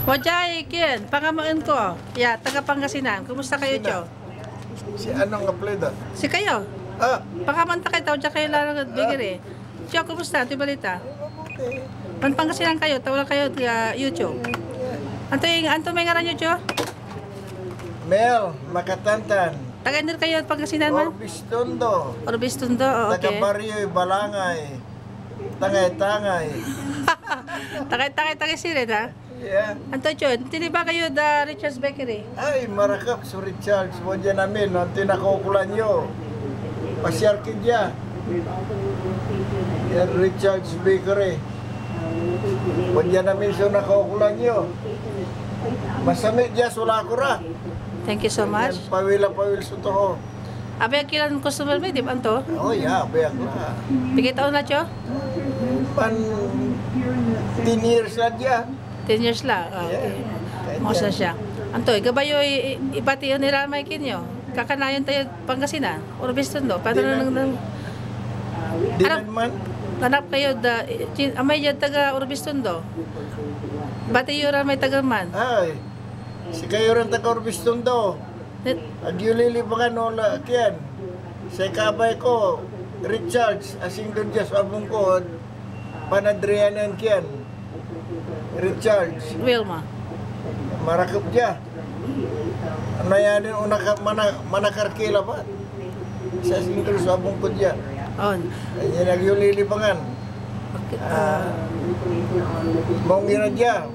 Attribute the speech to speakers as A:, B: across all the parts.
A: Wajay, Kian, pangamaan ko. Ya, taga Pangasinan. Kumusta kayo,
B: Sina?
A: Cho?
B: Si anong apleda?
A: Si kayo?
B: Ah,
A: Pangamanta kayo, tawad kayo lang at bigiri. Cho, kumusta? Ito yung balita?
B: mabuti.
A: Man Pangasinan kayo, tawag kayo sa YouTube. Anto may ngaran nyo, Cho?
B: Mel, Makatantan.
A: Taga-inir kayo at Pangasinan man?
B: Orbistondo.
A: Orbistundo, okay.
B: Taga-Barrio, Balangay. Tangay-tangay.
A: Tagay sila, ha?
B: Yeah.
A: Anto, Cho, tiniba kayo da Richard's Bakery?
B: Ay, marakap si Richards. Wadya namin, ang tinakukulan nyo. Pasyar kidya. Yan, Richards Bakery. Wadya namin siya nakukulan nyo. Masamit dya, sulakura.
A: Thank you so much.
B: Yan, pawila-pawil sa toho.
A: Abi, kilan customer mo, di ba, Anto?
B: Oh, yeah, bayak na.
A: Bigay taon na, Cho?
B: Pan 10 years na dya.
A: 10 years lang. Okay. Mausa siya. Anto, gabayo ibati yun nila may kinyo. Kakanayon tayo Pangasinan. Orbistundo. Paano nang
B: Di man.
A: hanap kayo da amay dyan taga Orbistundo. Bati yun may taga man.
B: Ay, si kayo rin taga-Orbistundo. Agyulili ba ka noon kiyan? Sa kabay ko, Richards, asing doon dyan sa abong ko, panadrianan kiyan. Richards,
A: Wilma.
B: marakap dyan. Ano yanin manakarkila ba? Sa asing doon sa abong ko dyan.
A: On.
B: Yan agyulilibangan.
A: Okay.
B: Mong ina dyan.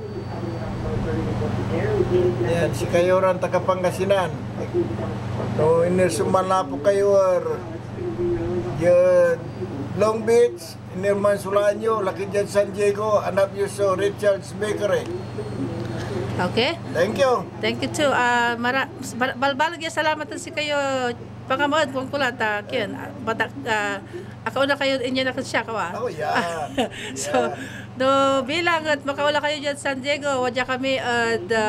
B: Yan, si kayo rin taga-Pangasinan. No, inirsuman po kayo dyan Long Beach, inirman Sulanyo, laki dyan San Diego, anak nyo sa Richards Bakery.
A: Okay.
B: Thank you.
A: Thank you too. Balbalag ya salamat si kayo pangamad kung kulat kiyan. Batak ako na kayo inyo na siya kawa.
B: Oh, yeah.
A: So, do bilang at makaula kayo dyan sa San Diego, wadya kami at the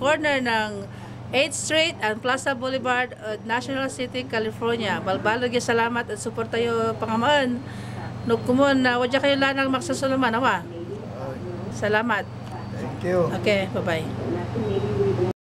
A: corner ng 8th Street and Plaza Boulevard at National City, California. Balbalag ya salamat at support tayo pangamaan. Nagkumun na wadya kayo lanang magsasulaman, awa. Salamat.
B: Thank you.
A: Okay, bye-bye.